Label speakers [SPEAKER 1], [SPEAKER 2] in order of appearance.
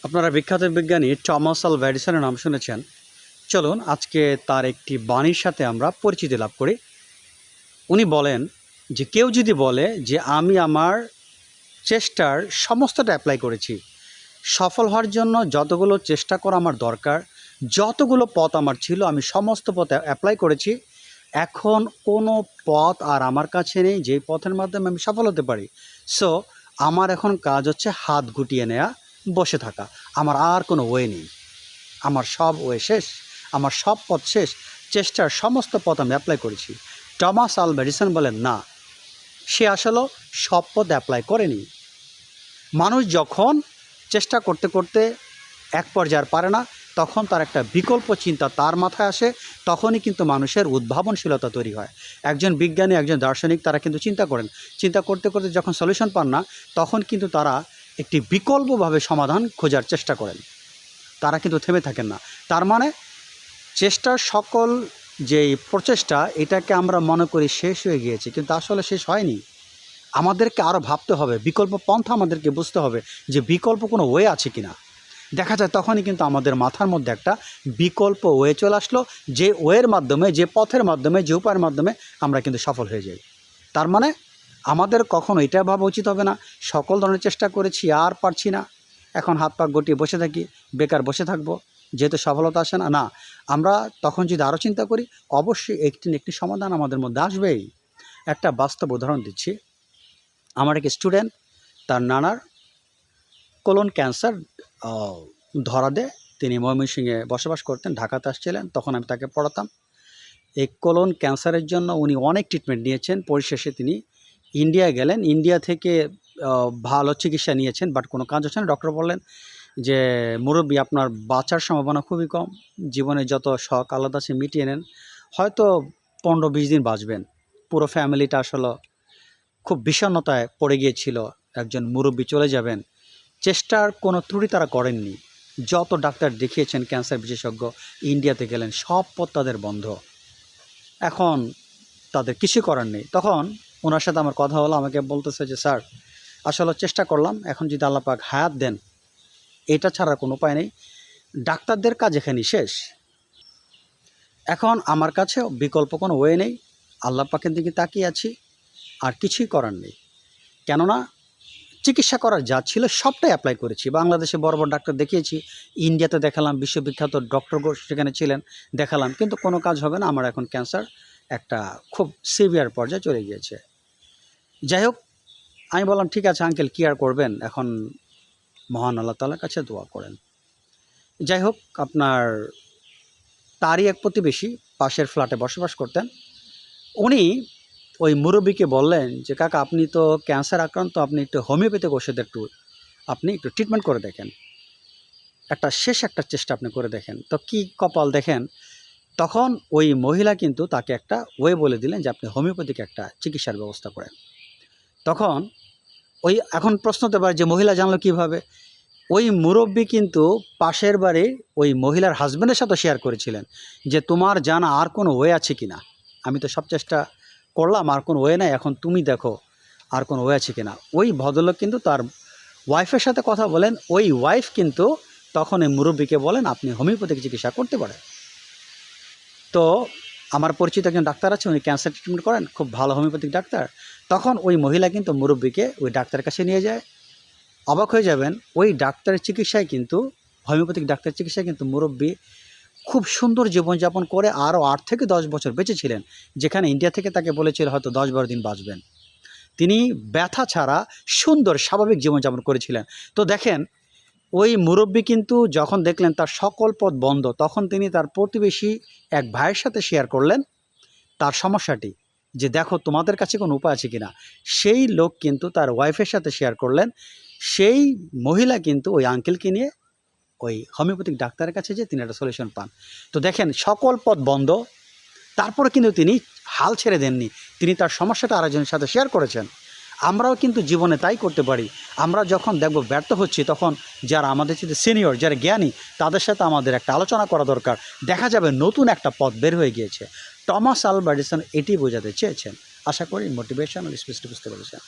[SPEAKER 1] আপনারা বিখ্যাত বিজ্ঞানী টমাস আলভা এডিসনের নাম শুনেছেন। চলুন আজকে তার একটি বাণীর সাথে আমরা পরিচিতি লাভ করি। উনি বলেন যে কেউ যদি বলে যে আমি আমার চেষ্টার সমস্তটা অ্যাপ্লাই করেছি, সফল হওয়ার জন্য যতগুলো চেষ্টা করা আমার দরকার, যতগুলো পথ আমার ছিল আমি সমস্ত পথ অ্যাপ্লাই করেছি, এখন কোনো পথ আর আমার কাছে নেই যেই পথের মাধ্যমে আমি সফল হতে পারি। সো আমার এখন কাজ হচ্ছে হাত গুটিয়ে নেওয়া, বসে থাকা। আমার আর কোনো ওয়ে নেই, আমার সব ওয়ে শেষ, আমার সব পথ শেষ, চেষ্টার সমস্ত পথ আমি অ্যাপ্লাই করেছি। টমাস আলভা এডিসন বলেন না, সে আসলে সব পথ অ্যাপ্লাই করেনি। মানুষ যখন চেষ্টা করতে করতে এক পর্যায়ে আর পারে না, তখন তার একটা বিকল্প চিন্তা তার মাথায় আসে, তখনই কিন্তু মানুষের উদ্ভাবনশীলতা তৈরি হয়। একজন বিজ্ঞানী, একজন দার্শনিক, তারা কিন্তু চিন্তা করেন, চিন্তা করতে করতে যখন সলিউশন পান না, তখন কিন্তু তারা একটি বিকল্পভাবে সমাধান খোঁজার চেষ্টা করেন, তারা কিন্তু থেমে থাকেন না। তার মানে চেষ্টার সকল যেই প্রচেষ্টা, এটাকে আমরা মনে করি শেষ হয়ে গিয়েছে, কিন্তু আসলে শেষ হয়নি। আমাদেরকে আরও ভাবতে হবে, বিকল্প পন্থা আমাদেরকে বুঝতে হবে যে বিকল্প কোনো ওয়ে আছে কি না। দেখা যায় তখনই কিন্তু আমাদের মাথার মধ্যে একটা বিকল্প ওয়ে চলে আসলো, যে ওয়ের মাধ্যমে, যে পথের মাধ্যমে, যে উপায়ের মাধ্যমে আমরা কিন্তু সফল হয়ে যাই। তার মানে আমাদের কখনো এটা ভাবা উচিত হবে না সকল ধরনের চেষ্টা করেছি আর পারছি না, এখন হাত পা গুটিয়ে বসে থাকি, বেকার বসে থাকবো যেহেতু সফলতা আসে না। না, আমরা তখন যদি আরও চিন্তা করি, অবশ্যই একটি একটি সমাধান আমাদের মধ্যে আসবেই। একটা বাস্তব উদাহরণ দিচ্ছি। আমার এক স্টুডেন্ট, তার নানার কোলন ক্যান্সার ধরা দেয়। তিনি ময়মনসিংহে বসবাস করতেন, ঢাকাতে আসছিলেন, তখন আমি তাকে পড়াতাম। এই কোলন ক্যান্সারের জন্য উনি অনেক ট্রিটমেন্ট নিয়েছেন, পরিশেষে তিনি ইন্ডিয়া গেলেন। ইন্ডিয়া থেকে ভালো চিকিৎসা নিয়েছেন, বাট কোনো কাজ হচ্ছে না। ডক্টর বললেন যে মুরব্বী, আপনার বাঁচার সম্ভাবনা খুবই কম, জীবনে যত শখ আলাদা আছে মিটিয়ে নেন, হয়তো 15-20 দিন বাঁচবেন। পুরো ফ্যামিলিটা আসলে খুব বিষণ্ণতায় পড়ে গিয়েছিল, একজন মুরব্বী চলে যাবেন। চেষ্টার কোনো ত্রুটি তারা করেননি। যত ডাক্তার দেখিয়েছেন, ক্যান্সার বিশেষজ্ঞ, ইন্ডিয়াতে গেলেন, সব পথ তাদের বন্ধ। এখন তাদের কিছু করার নেই। তখন ওনার সাথে আমার কথা হলো, আমাকে বলতেছে যে স্যার, আসলে চেষ্টা করলাম, এখন যদি আল্লাহ পাক হায়াত দেন, এটা ছাড়া কোনো উপায় নেই, ডাক্তারদের কাজ এখানেই শেষ, এখন আমার কাছে বিকল্প কোনো ওয়ে নেই, আল্লাহ পাকের দিকে তাকিয়ে আছি, আর কিছুই করার নেই। কেননা চিকিৎসা করার যা ছিল সবটাই অ্যাপ্লাই করেছি, বাংলাদেশে বড় বড় ডাক্তার দেখিয়েছি, ইন্ডিয়াতে দেখালাম, বিশ্ববিখ্যাত ডক্টর সেখানে ছিলেন, দেখালাম, কিন্তু কোনো কাজ হবে না। আমার এখন ক্যান্সার একটা খুব সিভিয়ার পর্যায়ে চলে গিয়েছে। যাই হোক, আমি বললাম ঠিক আছে আঙ্কেল, কী আর করবেন, এখন মহান আল্লাহ তাআলার কাছে দোয়া করেন। যাই হোক, আপনার তারই এক প্রতিবেশী পাশের ফ্ল্যাটে বসবাস করতেন, উনি ওই মুরব্বীকে বললেন যে কাকা, আপনি তো ক্যান্সার আক্রান্ত, আপনি একটু হোমিওপ্যাথিক ওষুধ আপনি একটু ট্রিটমেন্ট করে দেখেন, শেষ একটা চেষ্টা আপনি করে দেখেন। তো কি কপাল দেখেন, তখন ওই মহিলা কিন্তু তাকে একটা ওয়ে বলে দিলেন যে আপনি হোমিওপ্যাথিক একটা চিকিৎসার ব্যবস্থা করেন। তখন এখন প্রশ্ন হতে পারে যে মহিলা জানলো কীভাবে? ওই মুরব্বী কিন্তু পাশের বাড়ির ওই মহিলার হাজব্যান্ডের সাথে শেয়ার করেছিলেন যে তোমার জানা আর কোনো ওয়ে আছে কি না, আমি তো সব চেষ্টা করলাম, আর কোনো ওয়ে নাই, এখন তুমি দেখো আর কোনো ওয়ে আছে কি না। ওই ভদ্রলোক কিন্তু তার ওয়াইফের সাথে কথা বলেন, ওই ওয়াইফ কিন্তু তখন এই মুরব্বীকে বলেন আপনি হোমিওপ্যাথিক চিকিৎসা করতে পারেন। তো আমার পরিচিত একজন ডাক্তার আছে, উনি ক্যান্সার ট্রিটমেন্ট করেন, খুব ভালো হোমিওপ্যাথিক ডাক্তার। তখন ওই মহিলা কিন্তু মুরব্বীকে ওই ডাক্তারের কাছে নিয়ে যায়। অবাক হয়ে যাবেন, ওই ডাক্তারের চিকিৎসায় কিন্তু, হোমিওপ্যাথিক ডাক্তারের চিকিৎসায় কিন্তু মুরব্বী খুব সুন্দর জীবনযাপন করে আরও 8 থেকে 10 বছর বেঁচেছিলেন, যেখানে ইন্ডিয়া থেকে তাকে বলেছিল হয়তো 10-12 দিন বাঁচবেন। তিনি ব্যথা ছাড়া সুন্দর স্বাভাবিক জীবনযাপন করেছিলেন। তো দেখেন, ওই মুরব্বী কিন্তু যখন দেখলেন তার সকল পথ বন্ধ, তখন তিনি তার প্রতিবেশী এক ভাইয়ের সাথে শেয়ার করলেন তার সমস্যাটি, যে দেখো তোমাদের কাছে কোনো উপায় আছে কিনা। সেই লোক কিন্তু তার ওয়াইফের সাথে শেয়ার করলেন, সেই মহিলা কিন্তু ওই আঙ্কেলকে নিয়ে ওই হোমিওপ্যাথিক ডাক্তারের কাছে যে তিনি একটা সলিউশন পান। তো দেখেন, সকল পথ বন্ধ, তারপরে কিন্তু তিনি হাল ছেড়ে দেননি, তিনি তার সমস্যাটা আরেকজনের সাথে শেয়ার করেছেন। আমরাও কিন্তু জীবনে তাই করতে পারি। আমরা যখন দেখব ব্যর্থ হচ্ছি, তখন যারা আমাদের সাথে সিনিয়র, যারা জ্ঞানী, তাদের সাথে আমাদের একটা আলোচনা করা দরকার। দেখা যাবে নতুন একটা পথ বের হয়ে গিয়েছে। টমাস আলভা এডিসন এটি বোঝাতে চেয়েছেন। আশা করি মোটিভেশনাল স্পিচটি বুঝতে পেরেছেন।